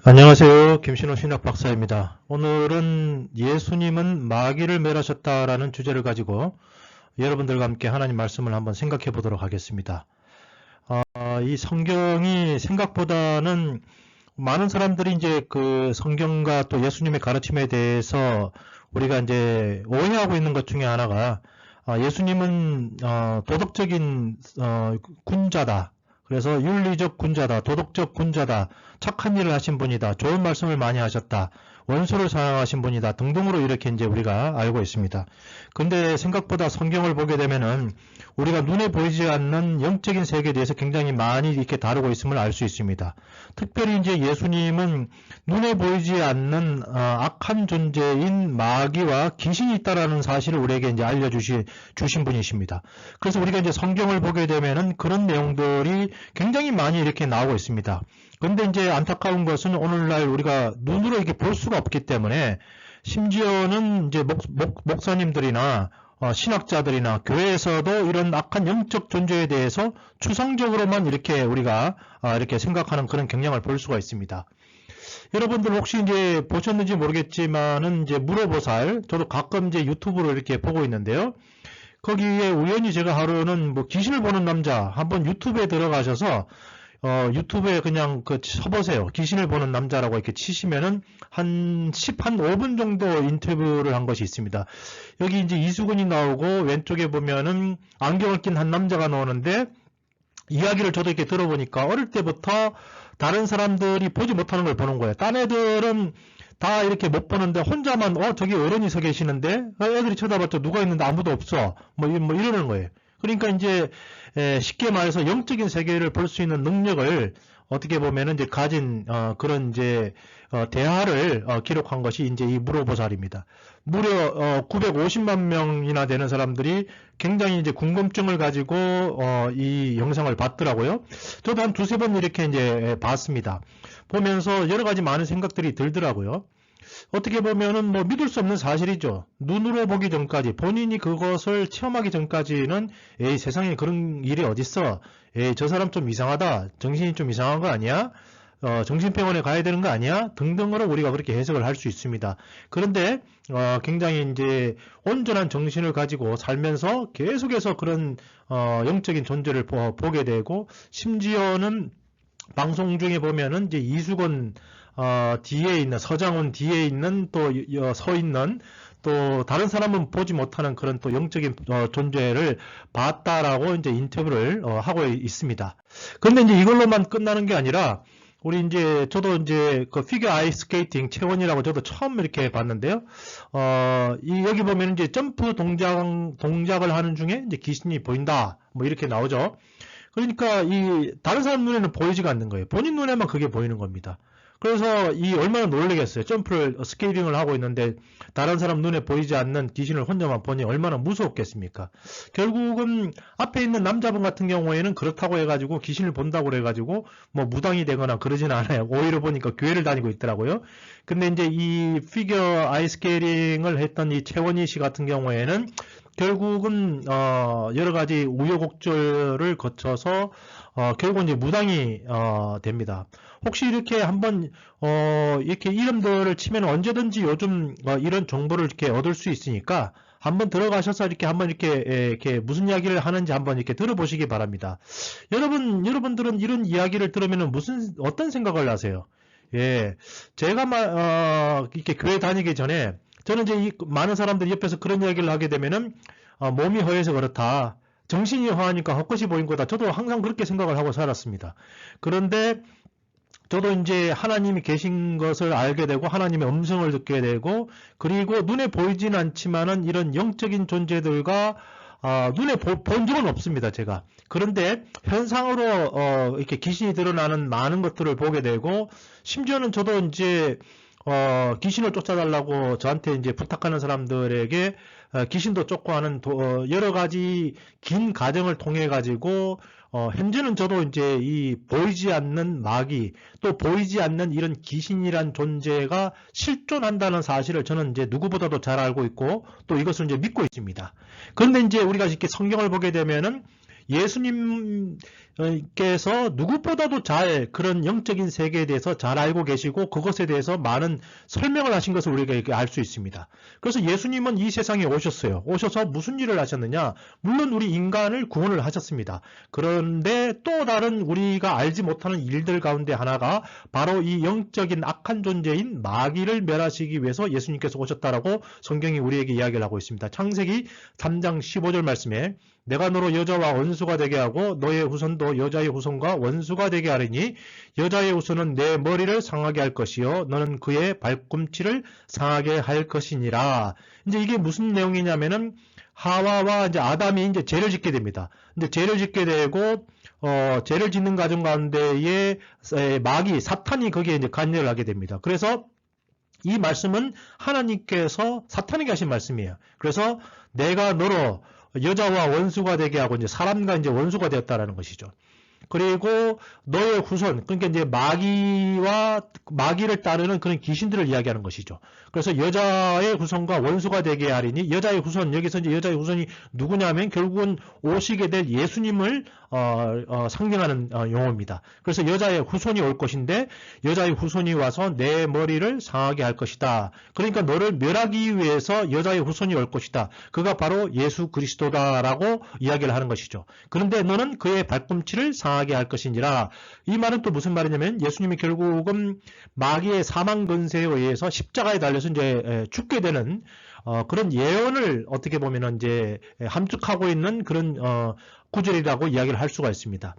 안녕하세요. 김신호 신학 박사입니다. 오늘은 예수님은 마귀를 멸하셨다라는 주제를 가지고 여러분들과 함께 하나님 말씀을 한번 생각해 보도록 하겠습니다. 이 성경이 생각보다는 많은 사람들이 이제 그 성경과 또 예수님의 가르침에 대해서 우리가 이제 오해하고 있는 것 중에 하나가 예수님은 도덕적인 군자다. 그래서 윤리적 군자다, 도덕적 군자다, 착한 일을 하신 분이다, 좋은 말씀을 많이 하셨다, 원수를 사랑하신 분이다 등등으로 이렇게 이제 우리가 알고 있습니다. 근데 생각보다 성경을 보게 되면은 우리가 눈에 보이지 않는 영적인 세계에 대해서 굉장히 많이 이렇게 다루고 있음을 알 수 있습니다. 특별히 이제 예수님은 눈에 보이지 않는 악한 존재인 마귀와 귀신이 있다라는 사실을 우리에게 이제 알려주신 분이십니다. 그래서 우리가 이제 성경을 보게 되면은 그런 내용들이 굉장히 많이 이렇게 나오고 있습니다. 그런데 이제 안타까운 것은 오늘날 우리가 눈으로 이렇게 볼 수가 없기 때문에 심지어는 이제 목사님들이나 신학자들이나 교회에서도 이런 악한 영적 존재에 대해서 추상적으로만 이렇게 우리가 이렇게 생각하는 그런 경향을 볼 수가 있습니다. 여러분들 혹시 이제 보셨는지 모르겠지만은 이제 무로보살, 저도 가끔 이제 유튜브로 이렇게 보고 있는데요. 거기에 우연히 제가 하루는 뭐 귀신을 보는 남자 한번 유튜브에 들어가셔서 유튜브에 그냥 쳐보세요. 귀신을 보는 남자라고 이렇게 치시면은 한 5분 정도 인터뷰를 한 것이 있습니다. 여기 이제 이수근이 나오고 왼쪽에 보면은 안경을 낀 한 남자가 나오는데 이야기를 저도 이렇게 들어보니까 어릴 때부터 다른 사람들이 보지 못하는 걸 보는 거예요. 딴 애들은 다 이렇게 못 보는데 혼자만 저기 어른이 서 계시는데 애들이 쳐다봤죠. 누가 있는데 아무도 없어. 뭐 이러는 거예요. 그러니까 이제 쉽게 말해서 영적인 세계를 볼 수 있는 능력을 어떻게 보면은 이제 가진 그런 이제 대화를 기록한 것이 이제 이 무로보살입니다. 무려 950만 명이나 되는 사람들이 굉장히 이제 궁금증을 가지고 이 영상을 봤더라고요. 저도 한 두세 번 이렇게 이제 봤습니다. 보면서 여러 가지 많은 생각들이 들더라고요. 어떻게 보면은 뭐 믿을 수 없는 사실이죠. 눈으로 보기 전까지, 본인이 그것을 체험하기 전까지는 에이, 세상에 그런 일이 어딨어. 에이, 저 사람 좀 이상하다. 정신이 좀 이상한 거 아니야? 정신병원에 가야 되는 거 아니야? 등등으로 우리가 그렇게 해석을 할 수 있습니다. 그런데 굉장히 이제 온전한 정신을 가지고 살면서 계속해서 그런 영적인 존재를 보게 되고, 심지어는 방송 중에 보면은 이제 이수건 뒤에 있는 서장훈 뒤에 있는 또 서 있는 또 다른 사람은 보지 못하는 그런 또 영적인 존재를 봤다라고 이제 인터뷰를 하고 있습니다. 그런데 이제 이걸로만 끝나는 게 아니라 우리 이제 저도 이제 그 피겨 아이스 스케이팅 채원이라고 저도 처음 이렇게 봤는데요. 여기 보면 이제 점프 동작을 하는 중에 이제 귀신이 보인다 뭐 이렇게 나오죠. 그러니까 이 다른 사람 눈에는 보이지가 않는 거예요. 본인 눈에만 그게 보이는 겁니다. 그래서 이 얼마나 놀라겠어요. 점프를 스케이팅을 하고 있는데 다른 사람 눈에 보이지 않는 귀신을 혼자만 보니 얼마나 무서웠겠습니까? 결국은 앞에 있는 남자분 같은 경우에는 그렇다고 해가지고 귀신을 본다고 해가지고 뭐 무당이 되거나 그러진 않아요. 오히려 보니까 교회를 다니고 있더라고요. 근데 이제 이 피겨 아이스케이팅을 했던 이 최원희 씨 같은 경우에는 결국은 여러 가지 우여곡절을 거쳐서 결국은 이제 무당이 됩니다. 혹시 이렇게 한번 이렇게 이름들을 치면 언제든지 요즘 이런 정보를 이렇게 얻을 수 있으니까 한번 들어가셔서 이렇게 한번 이렇게 무슨 이야기를 하는지 한번 이렇게 들어보시기 바랍니다. 여러분들은 이런 이야기를 들으면 어떤 생각을 하세요? 예, 제가 이렇게 교회 다니기 전에 저는 이제 많은 사람들이 옆에서 그런 이야기를 하게 되면은 몸이 허해서 그렇다. 정신이 허하니까 헛것이 보인 거다. 저도 항상 그렇게 생각을 하고 살았습니다. 그런데 저도 이제 하나님이 계신 것을 알게 되고 하나님의 음성을 듣게 되고 그리고 눈에 보이진 않지만은 이런 영적인 존재들과 눈에 본 적은 없습니다, 제가. 그런데 현상으로 이렇게 귀신이 드러나는 많은 것들을 보게 되고 심지어는 저도 이제 귀신을 쫓아달라고 저한테 이제 부탁하는 사람들에게 귀신도 쫓고 하는 여러 가지 긴 과정을 통해 가지고 현재는 저도 이제 이 보이지 않는 마귀 또 보이지 않는 이런 귀신이란 존재가 실존한다는 사실을 저는 이제 누구보다도 잘 알고 있고 또 이것을 이제 믿고 있습니다. 그런데 이제 우리가 이렇게 성경을 보게 되면은 예수님께서 누구보다도 잘 그런 영적인 세계에 대해서 잘 알고 계시고 그것에 대해서 많은 설명을 하신 것을 우리가 알 수 있습니다. 그래서 예수님은 이 세상에 오셨어요. 오셔서 무슨 일을 하셨느냐? 물론 우리 인간을 구원을 하셨습니다. 그런데 또 다른 우리가 알지 못하는 일들 가운데 하나가 바로 이 영적인 악한 존재인 마귀를 멸하시기 위해서 예수님께서 오셨다라고 성경이 우리에게 이야기를 하고 있습니다. 창세기 3장 15절 말씀에 내가 너로 여자와 원수가 되게 하고 너의 후손도 여자의 후손과 원수가 되게 하리니 여자의 후손은 내 머리를 상하게 할 것이요 너는 그의 발꿈치를 상하게 할 것이니라. 이제 이게 무슨 내용이냐면은 하와와 이제 아담이 이제 죄를 짓게 됩니다. 근데 죄를 짓게 되고 죄를 짓는 과정 가운데에 마귀 사탄이 거기에 이제 관여를 하게 됩니다. 그래서 이 말씀은 하나님께서 사탄에게 하신 말씀이에요. 그래서 내가 너로 여자와 원수가 되게 하고 이제 사람과 이제 원수가 되었다라는 것이죠. 그리고 너의 후손, 그러니까 이제 마귀를 따르는 그런 귀신들을 이야기하는 것이죠. 그래서 여자의 후손과 원수가 되게 하리니 여자의 후손, 여기서 이제 여자의 후손이 누구냐면 결국은 오시게 될 예수님을 상징하는 용어입니다. 그래서 여자의 후손이 올 것인데 여자의 후손이 와서 내 머리를 상하게 할 것이다. 그러니까 너를 멸하기 위해서 여자의 후손이 올 것이다. 그가 바로 예수 그리스도다라고 이야기를 하는 것이죠. 그런데 너는 그의 발꿈치를 상하게 할 것이니라. 이 말은 또 무슨 말이냐면 예수님이 결국은 마귀의 사망 근세에 의해서 십자가에 달려서 이제 죽게 되는 그런 예언을 어떻게 보면은 이제 함축하고 있는 그런 구절이라고 이야기를 할 수가 있습니다.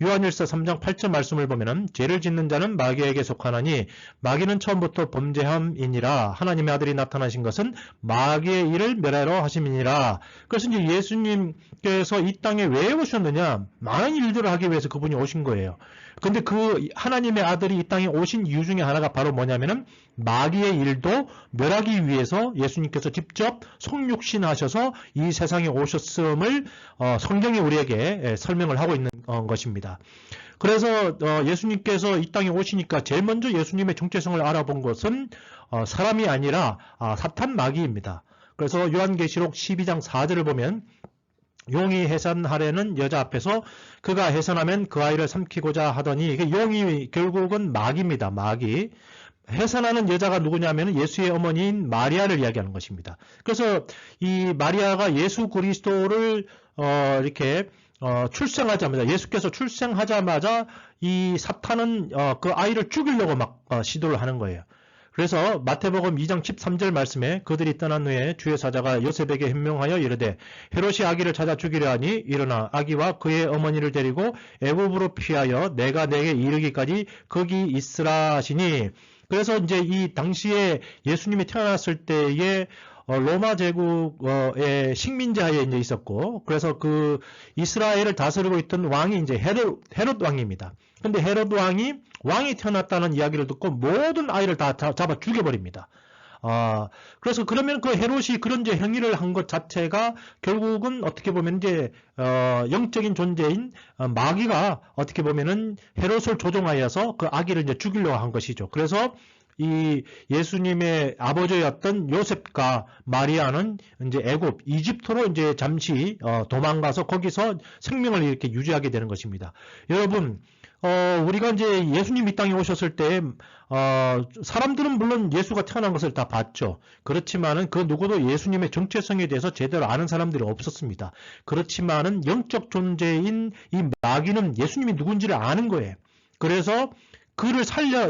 요한일서 3장 8절 말씀을 보면은 죄를 짓는 자는 마귀에게 속하나니 마귀는 처음부터 범죄함이니라. 하나님의 아들이 나타나신 것은 마귀의 일을 멸하러 하심이니라. 그래서 이제 예수님께서 이 땅에 왜 오셨느냐? 많은 일들을 하기 위해서 그분이 오신 거예요. 근데 그 하나님의 아들이 이 땅에 오신 이유 중에 하나가 바로 뭐냐면은 마귀의 일도 멸하기 위해서 예수님께서 직접 성육신하셔서 이 세상에 오셨음을 성경이 우리에게 설명을 하고 있는 것입니다. 그래서 예수님께서 이 땅에 오시니까 제일 먼저 예수님의 정체성을 알아본 것은 사람이 아니라 사탄 마귀입니다. 그래서 요한계시록 12장 4절을 보면 용이 해산하려는 여자 앞에서 그가 해산하면 그 아이를 삼키고자 하더니 용이 결국은 마귀입니다. 마귀. 해산하는 여자가 누구냐면 예수의 어머니인 마리아를 이야기하는 것입니다. 그래서 이 마리아가 예수 그리스도를 이렇게 출생하자마자 예수께서 출생하자마자 이 사탄은 그 아이를 죽이려고 막 시도를 하는 거예요. 그래서 마태복음 2장 13절 말씀에 그들이 떠난 후에 주의 사자가 요셉에게 현명하여 이르되 헤롯이 아기를 찾아 죽이려 하니 일어나 아기와 그의 어머니를 데리고 애굽으로 피하여 내가 내게 이르기까지 거기 있으라 하시니. 그래서 이제 이 당시에 예수님이 태어났을 때에 로마 제국의 식민지하에 이제 있었고, 그래서 그 이스라엘을 다스리고 있던 왕이 이제 헤롯 왕입니다. 근데 헤롯 왕이 태어났다는 이야기를 듣고 모든 아이를 다 잡아 죽여버립니다. 그래서 그러면 그 헤롯이 그런 이제 행위를 한 것 자체가 결국은 어떻게 보면 이제 영적인 존재인 마귀가 어떻게 보면은 헤롯을 조종하여서 그 아기를 이제 죽이려고 한 것이죠. 그래서 이 예수님의 아버지였던 요셉과 마리아는 이제 애굽, 이집트로 이제 잠시 도망가서 거기서 생명을 이렇게 유지하게 되는 것입니다. 여러분, 우리가 이제 예수님 이 땅에 오셨을 때, 사람들은 물론 예수가 태어난 것을 다 봤죠. 그렇지만은 그 누구도 예수님의 정체성에 대해서 제대로 아는 사람들이 없었습니다. 그렇지만은 영적 존재인 이 마귀는 예수님이 누군지를 아는 거예요. 그래서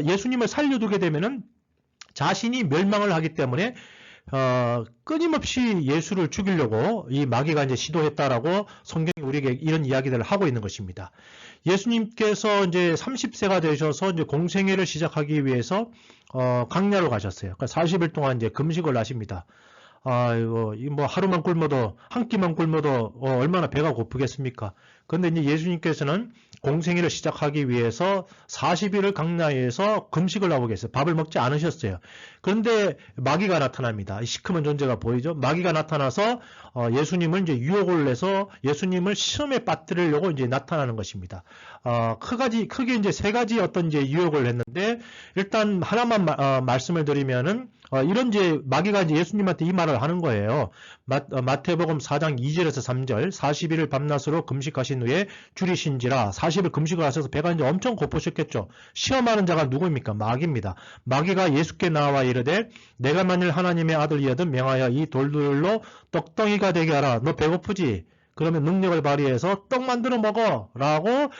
예수님을 살려두게 되면은 자신이 멸망을 하기 때문에 끊임없이 예수를 죽이려고 이 마귀가 이제 시도했다라고 성경이 우리에게 이런 이야기들을 하고 있는 것입니다. 예수님께서 이제 30세가 되셔서 이제 공생애를 시작하기 위해서 광야로 가셨어요. 그러니까 40일 동안 이제 금식을 하십니다. 이거 뭐 하루만 굶어도 한 끼만 굶어도 얼마나 배가 고프겠습니까? 그런데 이제 예수님께서는 공생애를 시작하기 위해서 40일을 광야에서 금식을 하고 계세요. 밥을 먹지 않으셨어요. 그런데 마귀가 나타납니다. 시커먼 존재가 보이죠? 마귀가 나타나서 예수님을 이제 유혹을 해서 예수님을 시험에 빠뜨리려고 이제 나타나는 것입니다. 크게 이제 세 가지 어떤 이제 유혹을 했는데 일단 하나만 말씀을 드리면은 이런 이제 마귀가 이제 예수님한테 이 말을 하는 거예요. 마태복음 4장 2절에서 3절 40일을 밤낮으로 금식하시 하신 후에 줄이신지라 40일 금식을 하셔서 배가 이제 엄청 고프셨겠죠. 시험하는 자가 누구입니까? 마귀입니다. 마귀가 예수께 나와 이르되 내가 만일 하나님의 아들이거든 명하여 이 돌들로 떡덩이가 되게 하라. 너 배고프지? 그러면 능력을 발휘해서 떡 만들어 먹어 라고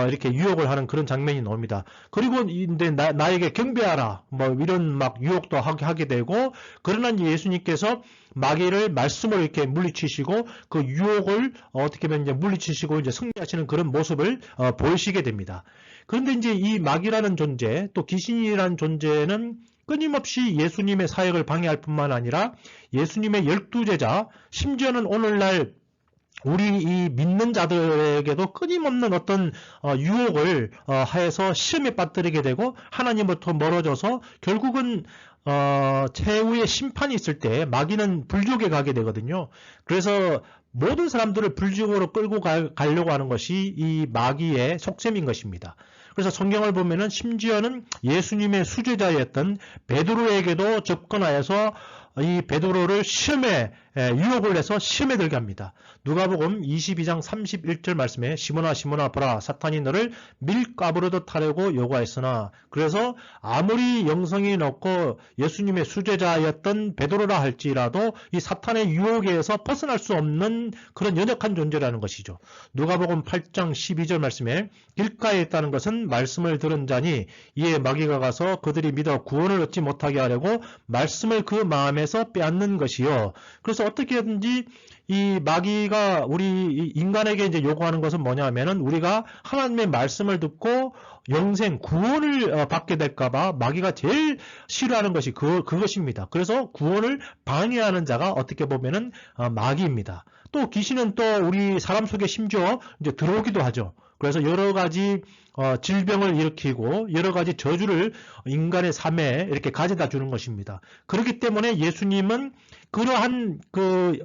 이렇게 유혹을 하는 그런 장면이 나옵니다. 그리고 근데 나에게 경배하라 뭐 이런 막 유혹도 하게 되고, 그러나 이제 예수님께서 마귀를 말씀으로 이렇게 물리치시고 그 유혹을 어떻게 보면 이제 물리치시고 이제 승리하시는 그런 모습을 보이시게 됩니다. 그런데 이제 이 마귀라는 존재, 또 귀신이라는 존재는 끊임없이 예수님의 사역을 방해할 뿐만 아니라 예수님의 12제자, 심지어는 오늘날 우리 이 믿는 자들에게도 끊임없는 어떤 유혹을 하여서 시험에 빠뜨리게 되고 하나님부터 멀어져서 결국은 최후의 심판이 있을 때 마귀는 불지옥에 가게 되거든요. 그래서 모든 사람들을 불지옥으로 끌고 가려고 하는 것이 이 마귀의 속셈인 것입니다. 그래서 성경을 보면은 심지어는 예수님의 수제자였던 베드로에게도 접근하여서 이 베드로를 시험에 유혹을 해서 시험에 들게 합니다. 누가복음 22장 31절 말씀에 시몬아 시몬아 보라 사탄이 너를 밀가부르듯 하려고 요구하였으나, 그래서 아무리 영성이 높고 예수님의 수제자였던 베드로라 할지라도 이 사탄의 유혹에서 벗어날 수 없는 그런 연약한 존재라는 것이죠. 누가복음 8장 12절 말씀에 길가에 있다는 것은 말씀을 들은 자니 이에 마귀가 가서 그들이 믿어 구원을 얻지 못하게 하려고 말씀을 그 마음에서 빼앗는 것이요. 그래서 어떻게든지 이 마귀가 우리 인간에게 이제 요구하는 것은 뭐냐 하면은 우리가 하나님의 말씀을 듣고 영생, 구원을 받게 될까봐 마귀가 제일 싫어하는 것이 그것입니다. 그래서 구원을 방해하는 자가 어떻게 보면은 마귀입니다. 또 귀신은 또 우리 사람 속에 심지어 이제 들어오기도 하죠. 그래서 여러 가지 질병을 일으키고 여러 가지 저주를 인간의 삶에 이렇게 가져다 주는 것입니다. 그렇기 때문에 예수님은 그러한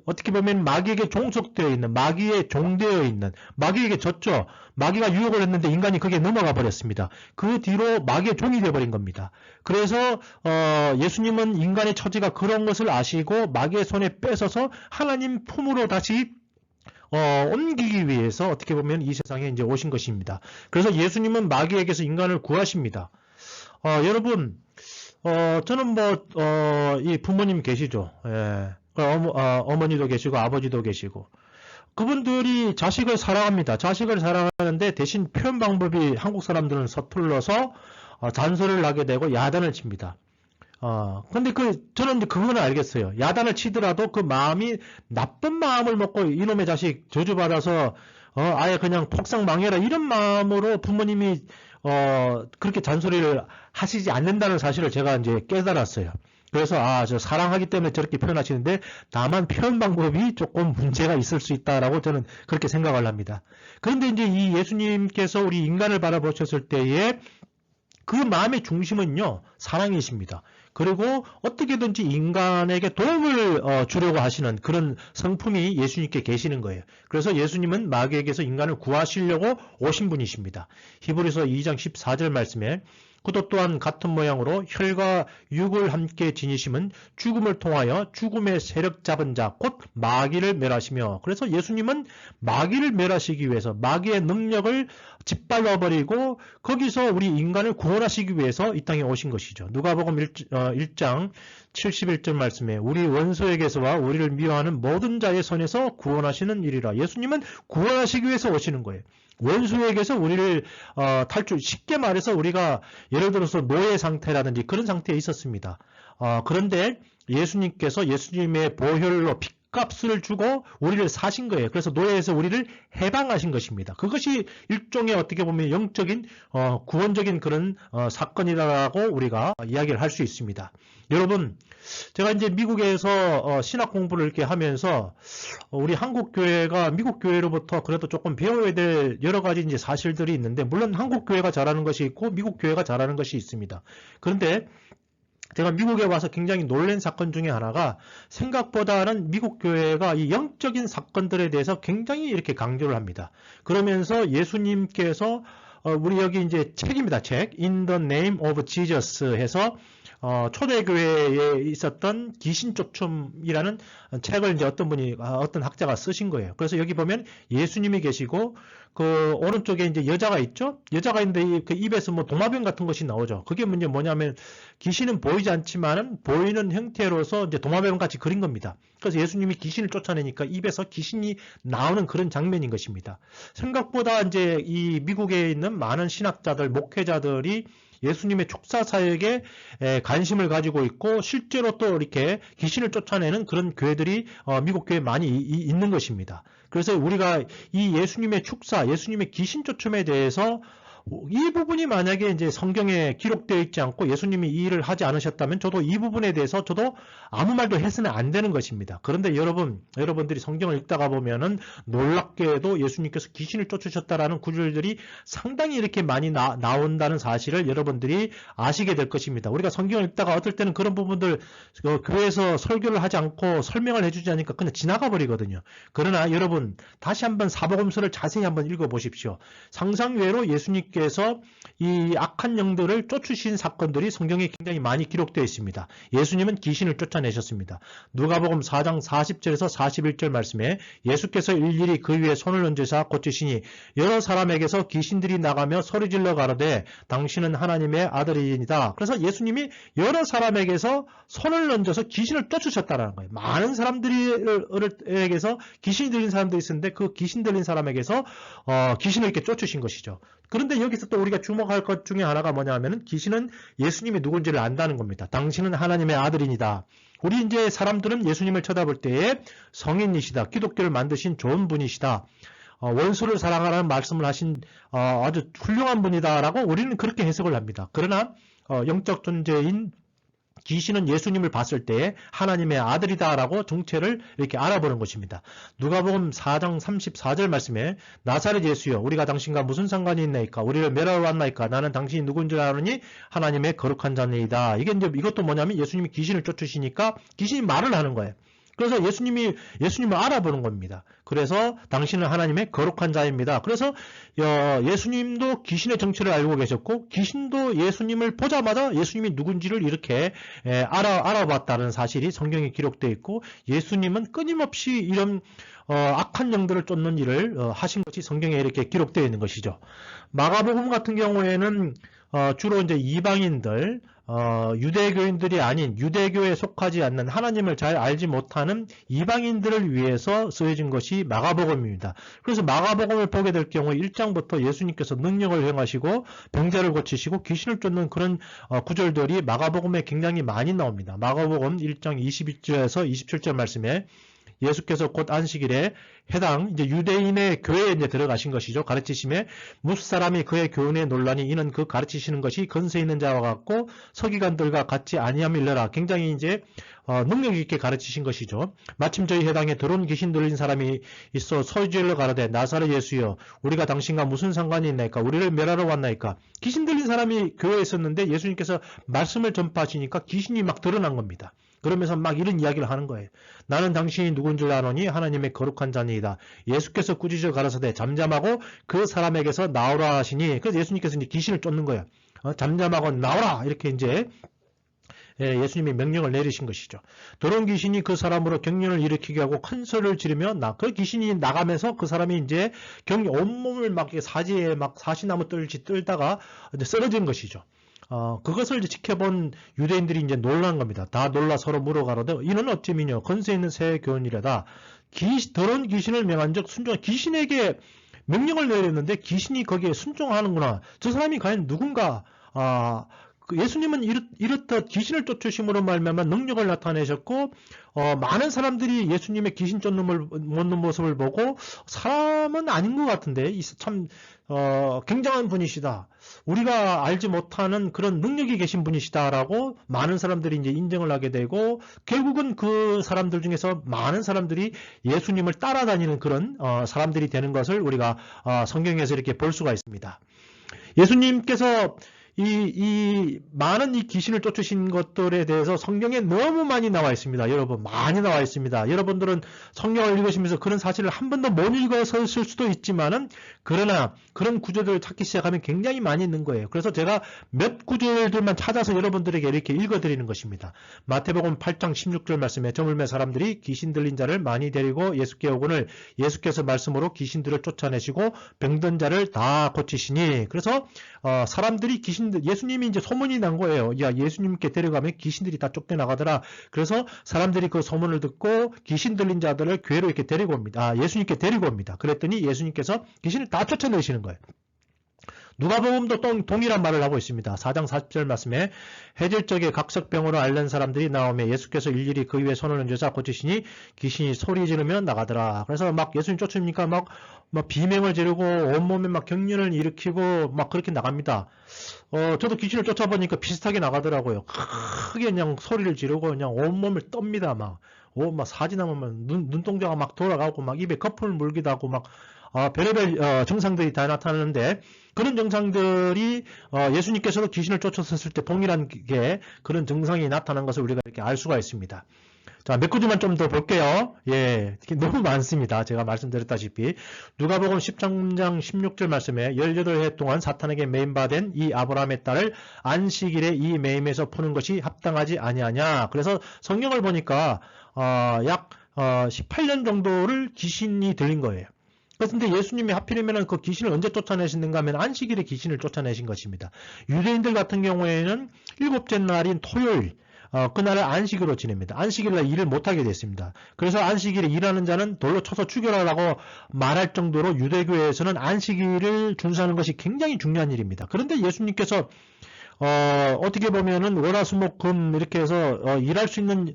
어떻게 보면 마귀에게 종속되어 있는, 마귀의 종되어 있는, 마귀에게 졌죠. 마귀가 유혹을 했는데 인간이 거기에 넘어가 버렸습니다. 그 뒤로 마귀의 종이 되어버린 겁니다. 그래서 예수님은 인간의 처지가 그런 것을 아시고 마귀의 손에 뺏어서 하나님 품으로 다시 옮기기 위해서 어떻게 보면 이 세상에 이제 오신 것입니다. 그래서 예수님은 마귀에게서 인간을 구하십니다. 여러분, 저는 이 부모님 계시죠. 예. 어머니도 계시고 아버지도 계시고. 그분들이 자식을 사랑합니다. 자식을 사랑하는데 대신 표현 방법이 한국 사람들은 서툴러서 잔소리를 하게 되고 야단을 칩니다. 근데 저는 이제 그거는 알겠어요. 야단을 치더라도 그 마음이 나쁜 마음을 먹고 이놈의 자식 저주받아서, 아예 그냥 폭삭 망해라 이런 마음으로 부모님이, 그렇게 잔소리를 하시지 않는다는 사실을 제가 이제 깨달았어요. 그래서, 저 사랑하기 때문에 저렇게 표현하시는데, 다만 표현 방법이 조금 문제가 있을 수 있다라고 저는 그렇게 생각을 합니다. 그런데 이제 이 예수님께서 우리 인간을 바라보셨을 때에 그 마음의 중심은요, 사랑이십니다. 그리고 어떻게든지 인간에게 도움을 주려고 하시는 그런 성품이 예수님께 계시는 거예요. 그래서 예수님은 마귀에게서 인간을 구하시려고 오신 분이십니다. 히브리서 2장 14절 말씀에 그도 또한 같은 모양으로 혈과 육을 함께 지니심은 죽음을 통하여 죽음의 세력 잡은 자 곧 마귀를 멸하시며, 그래서 예수님은 마귀를 멸하시기 위해서 마귀의 능력을 짓밟아버리고 거기서 우리 인간을 구원하시기 위해서 이 땅에 오신 것이죠. 누가복음 1장 71절 말씀에 우리 원수에게서와 우리를 미워하는 모든 자의 손에서 구원하시는 일이라. 예수님은 구원하시기 위해서 오시는 거예요. 원수에게서 우리를 쉽게 말해서 우리가 예를 들어서 노예 상태라든지 그런 상태에 있었습니다. 그런데 예수님께서 예수님의 보혈로 핏값을 주고 우리를 사신 거예요. 그래서 노예에서 우리를 해방하신 것입니다. 그것이 일종의 어떻게 보면 영적인 구원적인 그런 사건이라고 우리가 이야기를 할 수 있습니다. 여러분, 제가 이제 미국에서 신학 공부를 이렇게 하면서 우리 한국 교회가 미국 교회로부터 그래도 조금 배워야 될 여러 가지 이제 사실들이 있는데, 물론 한국 교회가 잘하는 것이 있고 미국 교회가 잘하는 것이 있습니다. 그런데 제가 미국에 와서 굉장히 놀란 사건 중에 하나가, 생각보다는 미국 교회가 이 영적인 사건들에 대해서 굉장히 이렇게 강조를 합니다. 그러면서 예수님께서 우리 여기 이제 책입니다. 책. In the Name of Jesus 해서 초대교회에 있었던 귀신 쫓음이라는 책을 이제 어떤 학자가 쓰신 거예요. 그래서 여기 보면 예수님이 계시고, 그 오른쪽에 이제 여자가 있죠? 여자가 있는데 그 입에서 뭐 도마뱀 같은 것이 나오죠. 그게 문제 뭐냐면 귀신은 보이지 않지만은 보이는 형태로서 이제 도마뱀 같이 그린 겁니다. 그래서 예수님이 귀신을 쫓아내니까 입에서 귀신이 나오는 그런 장면인 것입니다. 생각보다 이제 이 미국에 있는 많은 신학자들, 목회자들이 예수님의 축사 사역에 관심을 가지고 있고, 실제로 또 이렇게 귀신을 쫓아내는 그런 교회들이 미국 교회에 많이 있는 것입니다. 그래서 우리가 이 예수님의 축사, 예수님의 귀신 쫓음에 대해서 이 부분이 만약에 이제 성경에 기록되어 있지 않고 예수님이 이 일을 하지 않으셨다면 저도 이 부분에 대해서 저도 아무 말도 해서는 안 되는 것입니다. 그런데 여러분들이 성경을 읽다가 보면은 놀랍게도 예수님께서 귀신을 쫓으셨다라는 구절들이 상당히 이렇게 많이 나온다는 사실을 여러분들이 아시게 될 것입니다. 우리가 성경을 읽다가 어떨 때는 그런 부분들 교회에서 설교를 하지 않고 설명을 해주지 않으니까 그냥 지나가 버리거든요. 그러나 여러분 다시 한번 사복음서를 자세히 한번 읽어보십시오. 상상외로 예수님께서 이 악한 영들을 쫓으신 사건들이 성경에 굉장히 많이 기록되어 있습니다. 예수님은 귀신을 쫓아내셨습니다. 누가복음 4장 40절에서 41절 말씀에 예수께서 일일이 그 위에 손을 얹으사 고치시니 여러 사람에게서 귀신들이 나가며 소리질러 가로되 당신은 하나님의 아들이니이다. 그래서 예수님이 여러 사람에게서 손을 얹어서 귀신을 쫓으셨다는 거예요. 많은 사람들에게서 귀신이 들린 사람들이 있었는데 그 귀신 들린 사람에게서 귀신을 이렇게 쫓으신 것이죠. 그런데 여기서 또 우리가 주목할 것 중에 하나가 뭐냐 하면은 귀신은 예수님이 누군지를 안다는 겁니다. 당신은 하나님의 아들이니다. 우리 이제 사람들은 예수님을 쳐다볼 때에 성인이시다. 기독교를 만드신 좋은 분이시다. 원수를 사랑하라는 말씀을 하신 아주 훌륭한 분이다라고 우리는 그렇게 해석을 합니다. 그러나 영적 존재인 귀신은 예수님을 봤을 때 하나님의 아들이다라고 정체를 이렇게 알아보는 것입니다. 누가복음 4장 34절 말씀에 나사렛 예수여 우리가 당신과 무슨 상관이 있나이까 우리를 멸하러 왔나이까 나는 당신이 누군 줄 아느니 하나님의 거룩한 자니이다. 이것도 뭐냐면 예수님이 귀신을 쫓으시니까 귀신이 말을 하는 거예요. 그래서 예수님을 알아보는 겁니다. 그래서 당신은 하나님의 거룩한 자입니다. 그래서 예수님도 귀신의 정체를 알고 계셨고 귀신도 예수님을 보자마자 예수님이 누군지를 이렇게 알아봤다는 사실이 성경에 기록되어 있고 예수님은 끊임없이 이런 악한 영들을 쫓는 일을 하신 것이 성경에 이렇게 기록되어 있는 것이죠. 마가복음 같은 경우에는 주로 이제 이방인들 유대교인들이 아닌 유대교에 속하지 않는 하나님을 잘 알지 못하는 이방인들을 위해서 쓰여진 것이 마가복음입니다. 그래서 마가복음을 보게 될 경우 1장부터 예수님께서 능력을 행하시고 병자를 고치시고 귀신을 쫓는 그런 구절들이 마가복음에 굉장히 많이 나옵니다. 마가복음 1장 21절에서 27절 말씀에 예수께서 곧 안식일에 해당 이제 유대인의 교회에 이제 들어가신 것이죠. 가르치심에 무슨 사람이 그의 교훈에 논란이 이는 그 가르치시는 것이 건세 있는 자와 같고 서기관들과 같이 아니함일러라. 굉장히 이제 능력 있게 가르치신 것이죠. 마침 저희 해당에 들어온 귀신 들린 사람이 있어 소리질러 가로되 나사렛 예수여 우리가 당신과 무슨 상관이 있나이까 우리를 멸하러 왔나이까. 귀신 들린 사람이 교회에 있었는데 예수님께서 말씀을 전파하시니까 귀신이 막 드러난 겁니다. 그러면서 막 이런 이야기를 하는 거예요. 나는 당신이 누군 줄 아노니 하나님의 거룩한 자니이다. 예수께서 꾸짖어 가라사대 잠잠하고 그 사람에게서 나오라 하시니 그래서 예수님께서 이제 귀신을 쫓는 거예요. 잠잠하고 나오라 이렇게 이제 예수님이 명령을 내리신 것이죠. 더러운 귀신이 그 사람으로 경련을 일으키게 하고 큰 소리를 지르며 그 귀신이 나가면서 그 사람이 이제 온몸을 막 사지에 막 사시나무 떨다가 이제 쓰러진 것이죠. 그것을 이제 지켜본 유대인들이 이제 놀란 겁니다. 다 놀라 서로 물어가로되 이는 어찌미뇨 건세 있는 새 교훈이라다. 더러운 귀신을 명한즉 순종. 귀신에게 명령을 내렸는데 귀신이 거기에 순종하는구나. 저 사람이 과연 누군가? 예수님은 이렇듯 귀신을 쫓으심으로 말미암아 능력을 나타내셨고 많은 사람들이 예수님의 귀신 쫓는 모습을 보고 사람은 아닌 것 같은데 참 굉장한 분이시다. 우리가 알지 못하는 그런 능력이 계신 분이시다라고 많은 사람들이 이제 인정을 하게 되고 결국은 그 사람들 중에서 많은 사람들이 예수님을 따라다니는 그런 사람들이 되는 것을 우리가 성경에서 이렇게 볼 수가 있습니다. 예수님께서 이 많은 이 귀신을 쫓으신 것들에 대해서 성경에 너무 많이 나와 있습니다. 여러분, 많이 나와 있습니다. 여러분들은 성경을 읽으시면서 그런 사실을 한 번도 못 읽었을 수도 있지만은, 그러나 그런 구절들을 찾기 시작하면 굉장히 많이 있는 거예요. 그래서 제가 몇 구절들만 찾아서 여러분들에게 이렇게 읽어드리는 것입니다. 마태복음 8장 16절 말씀에 저물매 사람들이 귀신 들린 자를 많이 데리고 예수께 오거늘 예수께서 말씀으로 귀신들을 쫓아내시고 병든 자를 다 고치시니. 그래서 사람들이 예수님이 이제 소문이 난 거예요. 야, 예수님께 데려가면 귀신들이 다 쫓겨나가더라. 그래서 사람들이 그 소문을 듣고 귀신 들린 자들을 교회로 이렇게 데리고 옵니다. 예수님께 데리고 옵니다. 그랬더니 예수님께서 귀신을 다 쫓아내시는 거예요. 누가복음도 동일한 말을 하고 있습니다. 4장 40절 말씀에 해질적에 각석병으로 앓는 사람들이 나오며 예수께서 일일이 그 위에 손을 얹으사 고치시니 귀신이 소리 지르며 나가더라. 그래서 막 예수님 쫓으니까 막 비명을 지르고 온몸에 막 경련을 일으키고 막 그렇게 나갑니다. 저도 귀신을 쫓아보니까 비슷하게 나가더라고요. 크게 그냥 소리를 지르고 그냥 온몸을 떱니다. 막 사지나면 눈동자가 막 돌아가고 막 입에 거품을 물기도 하고 막 별의별 증상들이 다 나타나는데, 그런 증상들이 예수님께서도 귀신을 쫓았을 때 동일한 게 그런 증상이 나타난 것을 우리가 이렇게 알 수가 있습니다. 자, 몇 구절만 좀 더 볼게요. 예, 너무 많습니다. 제가 말씀드렸다시피 누가복음 13장 16절 말씀에 18해 동안 사탄에게 매임받은 이 아브라함의 딸을 안식일에 이 매임에서 푸는 것이 합당하지 아니하냐. 그래서 성경을 보니까 약 18년 정도를 귀신이 들린 거예요. 그런데 예수님이 하필이면 그 귀신을 언제 쫓아내시는가 하면 안식일에 귀신을 쫓아내신 것입니다. 유대인들 같은 경우에는 일곱째 날인 토요일, 그날을 안식일로 지냅니다. 안식일날 일을 못하게 됐습니다. 그래서 안식일에 일하는 자는 돌로 쳐서 죽여라라고 말할 정도로 유대교에서는 안식일을 준수하는 것이 굉장히 중요한 일입니다. 그런데 예수님께서 어떻게 보면은 월화수목금 이렇게 해서 일할 수 있는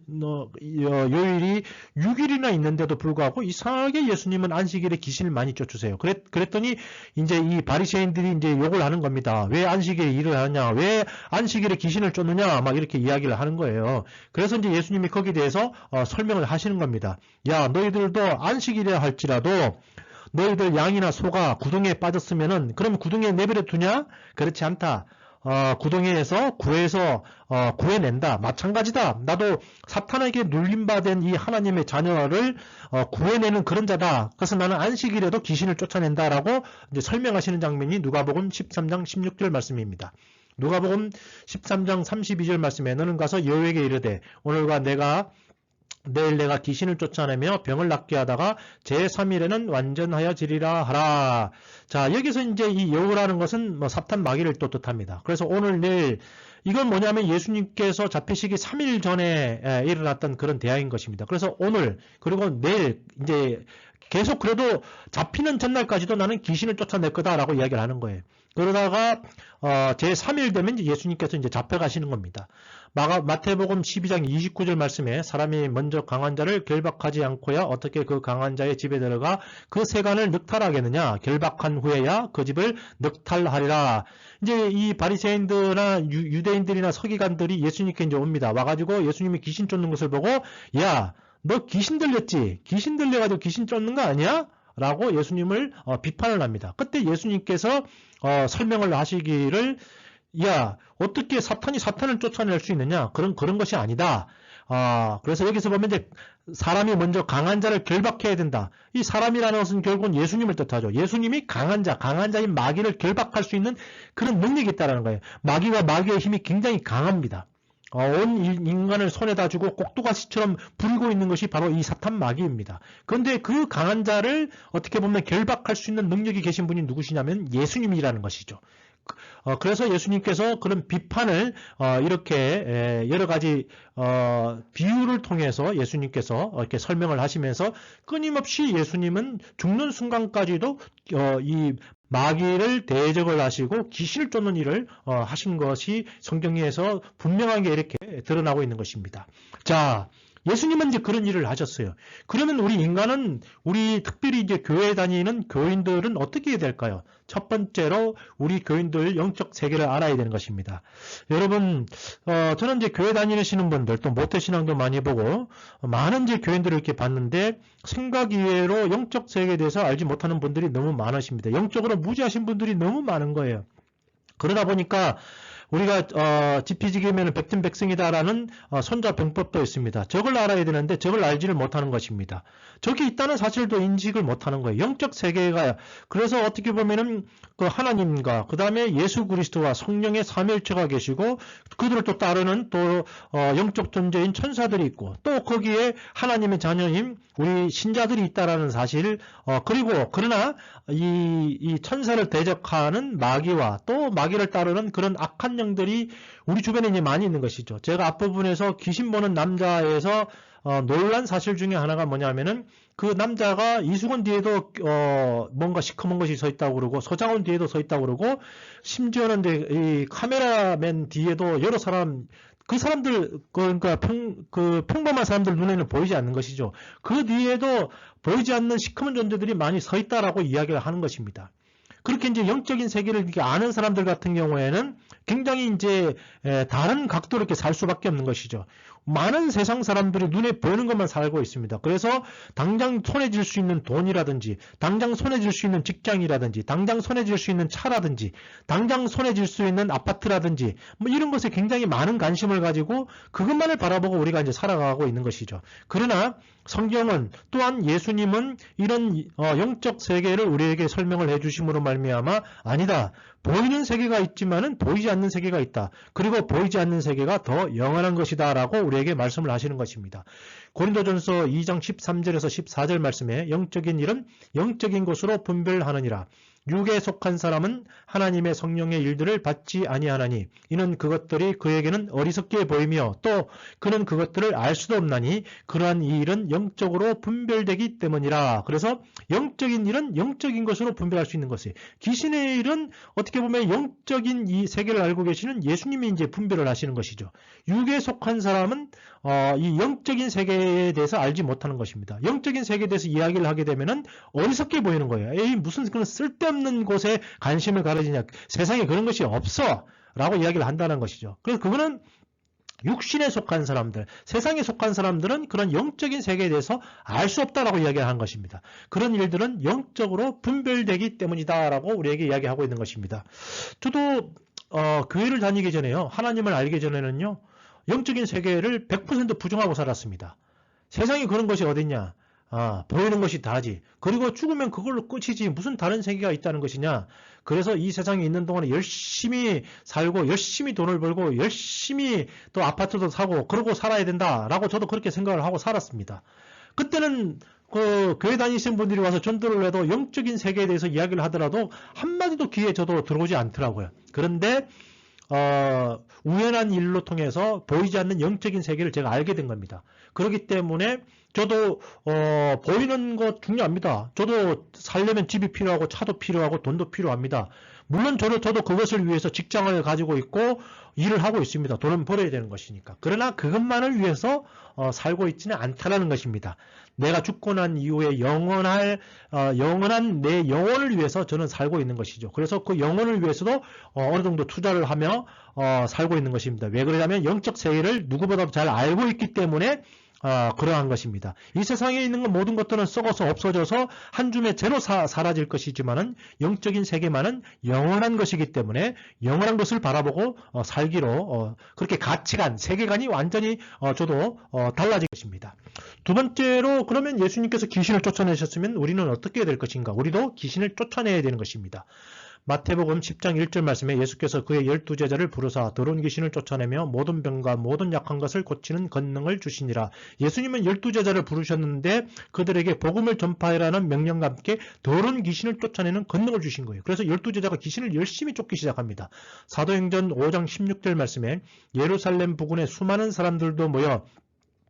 요일이 6일이나 있는데도 불구하고 이상하게 예수님은 안식일에 귀신을 많이 쫓으세요. 그랬더니 이제 이 바리새인들이 이제 욕을 하는 겁니다. 왜 안식일에 일을 하냐? 왜 안식일에 귀신을 쫓느냐? 막 이렇게 이야기를 하는 거예요. 그래서 이제 예수님이 거기에 대해서 설명을 하시는 겁니다. 야, 너희들도 안식일이라 할지라도 너희들 양이나 소가 구덩이에 빠졌으면은 그럼 구덩이에 내버려 두냐? 그렇지 않다. 구덩이에서 구해서 구해낸다. 마찬가지다. 나도 사탄에게 눌림받은 이 하나님의 자녀를 구해내는 그런 자다. 그래서 나는 안식일에도 귀신을 쫓아낸다라고 이제 설명하시는 장면이 누가복음 13장 16절 말씀입니다. 누가복음 13장 32절 말씀에 너는 가서 여호와에게 이르되 오늘과 내일 내가 귀신을 쫓아내며 병을 낫게 하다가 제3일에는 완전하여 지리라 하라. 자, 여기서 이제 이 여호라는 것은 사탄 마귀를 또 뜻합니다. 그래서 오늘 내일 이건 뭐냐면 예수님께서 잡히시기 3일 전에 일어났던 그런 대화인 것입니다. 그래서 오늘 그리고 내일 이제 계속 그래도 잡히는 전날까지도 나는 귀신을 쫓아낼 거다라고 이야기를 하는 거예요. 그러다가 제3일 되면 이제 예수님께서 이제 잡혀가시는 겁니다. 마태복음 12장 29절 말씀에 사람이 먼저 강한 자를 결박하지 않고야 어떻게 그 강한 자의 집에 들어가 그 세간을 늑탈하겠느냐. 결박한 후에야 그 집을 늑탈하리라. 이제 이 바리새인들이나 유대인들이나 서기관들이 예수님께 이제 옵니다. 와가지고 예수님이 귀신 쫓는 것을 보고 야, 너 귀신 들렸지? 귀신 들려가지고 귀신 쫓는 거 아니야? 라고 예수님을 비판을 합니다. 그때 예수님께서 설명을 하시기를 야, 어떻게 사탄이 사탄을 쫓아낼 수 있느냐? 그런 것이 아니다. 그래서 여기서 보면 이제 사람이 먼저 강한 자를 결박해야 된다. 이 사람이라는 것은 결국은 예수님을 뜻하죠. 예수님이 강한 자인 마귀를 결박할 수 있는 그런 능력이 있다는 거예요. 마귀의 힘이 굉장히 강합니다. 온 인간을 손에다 주고 꼭두가시처럼 부리고 있는 것이 바로 이 사탄 마귀입니다. 그런데 그 강한 자를 어떻게 보면 결박할 수 있는 능력이 계신 분이 누구시냐면 예수님이라는 것이죠. 그래서 예수님께서 그런 비판을 이렇게 여러 가지 비유를 통해서 예수님께서 이렇게 설명을 하시면서 끊임없이 예수님은 죽는 순간까지도 이 마귀를 대적을 하시고 귀신을 쫓는 일을 하신 것이 성경에서 분명하게 이렇게 드러나고 있는 것입니다. 자, 예수님은 이제 그런 일을 하셨어요. 그러면 우리 인간은, 특별히 이제 교회 다니는 교인들은 어떻게 해야 될까요? 첫 번째로 우리 교인들 영적 세계를 알아야 되는 것입니다. 여러분, 저는 이제 교회 다니시는 분들, 또 모태신앙도 많이 보고, 많은 이제 교인들을 이렇게 봤는데, 생각 이외로 영적 세계에 대해서 알지 못하는 분들이 너무 많으십니다. 영적으로 무지하신 분들이 너무 많은 거예요. 그러다 보니까 우리가 지피지기면 백전백승이다라는 손자병법도 있습니다. 저걸 알아야 되는데 저걸 알지를 못하는 것입니다. 저기 있다는 사실도 인식을 못하는 거예요. 영적 세계가. 그래서 어떻게 보면은 그 하나님과 그 다음에 예수 그리스도와 성령의 삼위일체가 계시고 그들을 또 따르는 또 영적 존재인 천사들이 있고 또 거기에 하나님의 자녀인 우리 신자들이 있다라는 사실. 그리고 그러나 이 천사를 대적하는 마귀와 또 마귀를 따르는 그런 악한 영들이 우리 주변에 이제 많이 있는 것이죠. 제가 앞부분에서 귀신 보는 남자에서 놀란 사실 중에 하나가 뭐냐면은 그 남자가 이수건 뒤에도 뭔가 시커먼 것이 서 있다고 그러고 서장훈 뒤에도 서 있다고 그러고 심지어는 이 카메라맨 뒤에도 여러 사람 그 사람들 그러니까 평범한 사람들 눈에는 보이지 않는 것이죠. 그 뒤에도 보이지 않는 시커먼 존재들이 많이 서 있다라고 이야기를 하는 것입니다. 그렇게 이제 영적인 세계를 이렇게 아는 사람들 같은 경우에는 굉장히 이제 다른 각도로 이렇게 살 수밖에 없는 것이죠. 많은 세상 사람들이 눈에 보이는 것만 살고 있습니다. 그래서 당장 손에 쥘 수 있는 돈이라든지, 당장 손에 쥘 수 있는 직장이라든지, 당장 손에 쥘 수 있는 차라든지, 당장 손에 쥘 수 있는 아파트라든지, 뭐 이런 것에 굉장히 많은 관심을 가지고 그것만을 바라보고 우리가 이제 살아가고 있는 것이죠. 그러나 성경은 또한 예수님은 이런 영적 세계를 우리에게 설명을 해주심으로 말미암아 아니다. 보이는 세계가 있지만은 보이지 않는 세계가 있다. 그리고 보이지 않는 세계가 더 영원한 것이다 라고 우리에게 말씀을 하시는 것입니다. 고린도전서 2장 13절에서 14절 말씀에 영적인 일은 영적인 것으로 분별하느니라. 육에 속한 사람은 하나님의 성령의 일들을 받지 아니하나니 이는 그것들이 그에게는 어리석게 보이며 또 그는 그것들을 알 수도 없나니 그러한 이 일은 영적으로 분별되기 때문이라. 그래서 영적인 일은 영적인 것으로 분별할 수 있는 것이에요. 귀신의 일은 어떻게 보면 영적인 이 세계를 알고 계시는 예수님이 이제 분별을 하시는 것이죠. 육에 속한 사람은 이 영적인 세계에 대해서 알지 못하는 것입니다. 영적인 세계에 대해서 이야기를 하게 되면은 어리석게 보이는 거예요. 에이, 무슨 그런 쓸데없는 곳에 관심을 가르치냐. 세상에 그런 것이 없어. 라고 이야기를 한다는 것이죠. 그래서 그거는 육신에 속한 사람들, 세상에 속한 사람들은 그런 영적인 세계에 대해서 알 수 없다라고 이야기를 한 것입니다. 그런 일들은 영적으로 분별되기 때문이다라고 우리에게 이야기하고 있는 것입니다. 저도 교회를 다니기 전에요. 하나님을 알기 전에는요. 영적인 세계를 100% 부정하고 살았습니다. 세상에 그런 것이 어딨냐. 보이는 것이 다지. 그리고 죽으면 그걸로 끝이지. 무슨 다른 세계가 있다는 것이냐. 그래서 이 세상에 있는 동안에 열심히 살고 열심히 돈을 벌고 열심히 또 아파트도 사고 그러고 살아야 된다라고 저도 그렇게 생각을 하고 살았습니다. 그때는 그 교회 다니시는 분들이 와서 전도를 해도 영적인 세계에 대해서 이야기를 하더라도 한마디도 귀에 저도 들어오지 않더라고요. 그런데 우연한 일로 통해서 보이지 않는 영적인 세계를 제가 알게 된 겁니다. 그렇기 때문에 저도 보이는 것 중요합니다. 저도 살려면 집이 필요하고 차도 필요하고 돈도 필요합니다. 물론 저도 그것을 위해서 직장을 가지고 있고 일을 하고 있습니다. 돈은 벌어야 되는 것이니까. 그러나 그것만을 위해서 살고 있지는 않다라는 것입니다. 내가 죽고 난 이후에 영원한 내 영혼을 위해서 저는 살고 있는 것이죠. 그래서 그 영혼을 위해서도 어느 정도 투자를 하며 살고 있는 것입니다. 왜 그러냐면 영적 세계를 누구보다도 잘 알고 있기 때문에 그러한 것입니다. 이 세상에 있는 모든 것들은 썩어서 없어져서 한 줌의 재로 사라질 것이지만은 영적인 세계만은 영원한 것이기 때문에 영원한 것을 바라보고 살기로 그렇게 가치관, 세계관이 완전히 저도 달라질 것입니다. 두 번째로 그러면 예수님께서 귀신을 쫓아내셨으면 우리는 어떻게 해야 될 것인가? 우리도 귀신을 쫓아내야 되는 것입니다. 마태복음 10장 1절 말씀에 예수께서 그의 12제자를 부르사 더러운 귀신을 쫓아내며 모든 병과 모든 약한 것을 고치는 권능을 주시니라. 예수님은 12제자를 부르셨는데 그들에게 복음을 전파하라는 명령과 함께 더러운 귀신을 쫓아내는 권능을 주신 거예요. 그래서 12제자가 귀신을 열심히 쫓기 시작합니다. 사도행전 5장 16절 말씀에 예루살렘 부근에 수많은 사람들도 모여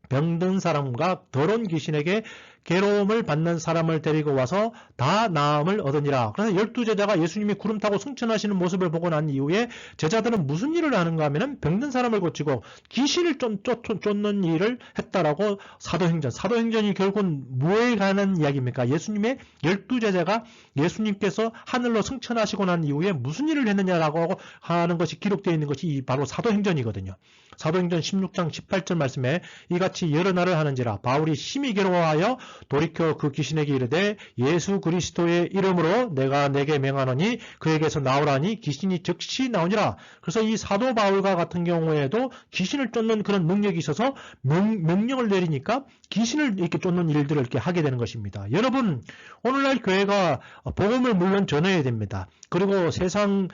병든 사람과 더러운 귀신에게 괴로움을 받는 사람을 데리고 와서 다 나음을 얻으니라. 그래서 12제자가 예수님이 구름 타고 승천하시는 모습을 보고 난 이후에 제자들은 무슨 일을 하는가 하면 병든 사람을 고치고 귀신을 쫓는 일을 했다라고 사도행전이 결국은 뭐에 관한 이야기입니까? 예수님의 12제자가 예수님께서 하늘로 승천하시고 난 이후에 무슨 일을 했느냐라고 하는 것이 기록되어 있는 것이 바로 사도행전이거든요. 사도행전 16장 18절 말씀에 이같이 여러 날을 하는지라 바울이 심히 괴로워하여 돌이켜 그 귀신에게 이르되 예수 그리스도의 이름으로 내가 내게 명하노니 그에게서 나오라니 귀신이 즉시 나오니라. 그래서 이 사도 바울과 같은 경우에도 귀신을 쫓는 그런 능력이 있어서 명령을 내리니까 귀신을 이렇게 쫓는 일들을 이렇게 하게 되는 것입니다. 여러분, 오늘날 교회가 복음을 물론 전해야 됩니다. 그리고 세상의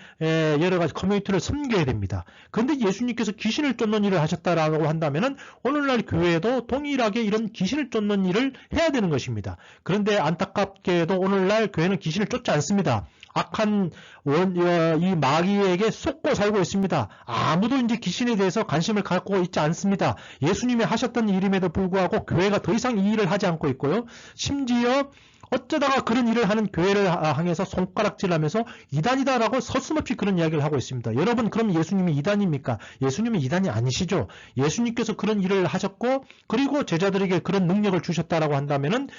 여러 가지 커뮤니티를 섬겨야 됩니다. 그런데 예수님께서 귀신을 쫓는 일을 하셨다라고 한다면은 오늘날 교회도 동일하게 이런 귀신을 쫓는 일을 해야 되는 것입니다. 그런데 안타깝게도 오늘날 교회는 귀신을 쫓지 않습니다. 악한 이 마귀에게 속고 살고 있습니다. 아무도 이제 귀신에 대해서 관심을 갖고 있지 않습니다. 예수님이 하셨던 일임에도 불구하고 교회가 더 이상 이 일을 하지 않고 있고요. 심지어 어쩌다가 그런 일을 하는 교회를 향해서 손가락질하면서 이단이다라고 서슴없이 그런 이야기를 하고 있습니다. 여러분, 그럼 예수님이 이단입니까? 예수님이 이단이 아니시죠. 예수님께서 그런 일을 하셨고 그리고 제자들에게 그런 능력을 주셨다라고 한다면은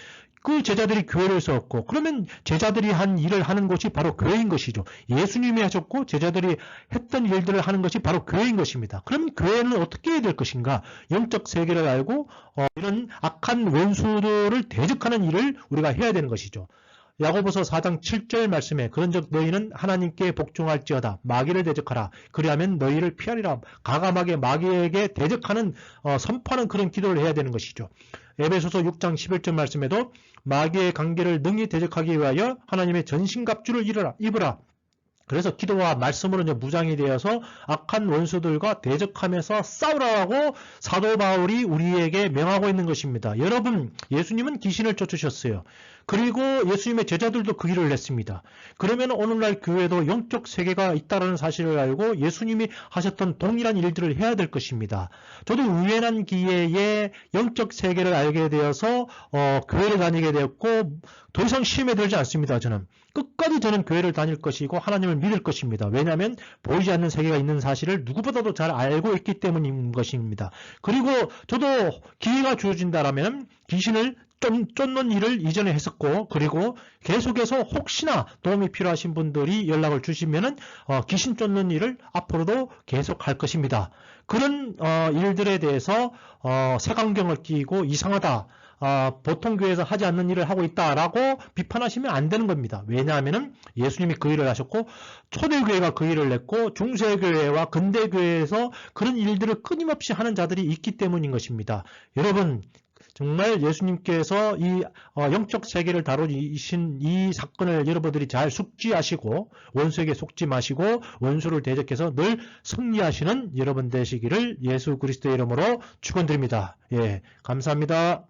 그 제자들이 교회를 세웠고 그러면 제자들이 한 일을 하는 것이 바로 교회인 것이죠. 예수님이 하셨고 제자들이 했던 일들을 하는 것이 바로 교회인 것입니다. 그럼 교회는 어떻게 해야 될 것인가? 영적 세계를 알고 이런 악한 원수들을 대적하는 일을 우리가 해야 되는 것이죠. 야고보서 4장 7절 말씀에 그런즉 너희는 하나님께 복종할지어다 마귀를 대적하라 그리하면 너희를 피하리라. 가감하게 마귀에게 대적하는 선포하는 그런 기도를 해야 되는 것이죠. 에베소서 6장 11절 말씀에도 마귀의 관계를 능히 대적하기 위하여 하나님의 전신갑주를 입으라. 그래서 기도와 말씀으로 이제 무장이 되어서 악한 원수들과 대적하면서 싸우라고 사도 바울이 우리에게 명하고 있는 것입니다. 여러분, 예수님은 귀신을 쫓으셨어요. 그리고 예수님의 제자들도 그 일을 했습니다. 그러면 오늘날 교회도 영적 세계가 있다는 사실을 알고 예수님이 하셨던 동일한 일들을 해야 될 것입니다. 저도 우연한 기회에 영적 세계를 알게 되어서 교회를 다니게 되었고 더 이상 시험에 들지 않습니다. 저는 끝까지 저는 교회를 다닐 것이고 하나님을 믿을 것입니다. 왜냐하면 보이지 않는 세계가 있는 사실을 누구보다도 잘 알고 있기 때문인 것입니다. 그리고 저도 기회가 주어진다라면 귀신을 쫓는 일을 이전에 했었고 그리고 계속해서 혹시나 도움이 필요하신 분들이 연락을 주시면은 귀신 쫓는 일을 앞으로도 계속 할 것입니다. 그런 일들에 대해서 색안경을 끼고 이상하다. 보통 교회에서 하지 않는 일을 하고 있다라고 비판하시면 안 되는 겁니다. 왜냐하면 예수님이 그 일을 하셨고 초대교회가 그 일을 했고 중세교회와 근대교회에서 그런 일들을 끊임없이 하는 자들이 있기 때문인 것입니다. 여러분, 정말 예수님께서 이 영적 세계를 다루신 이 사건을 여러분들이 잘 숙지하시고 원수에게 속지 마시고 원수를 대적해서 늘 승리하시는 여러분 되시기를 예수 그리스도의 이름으로 축원드립니다. 예, 감사합니다.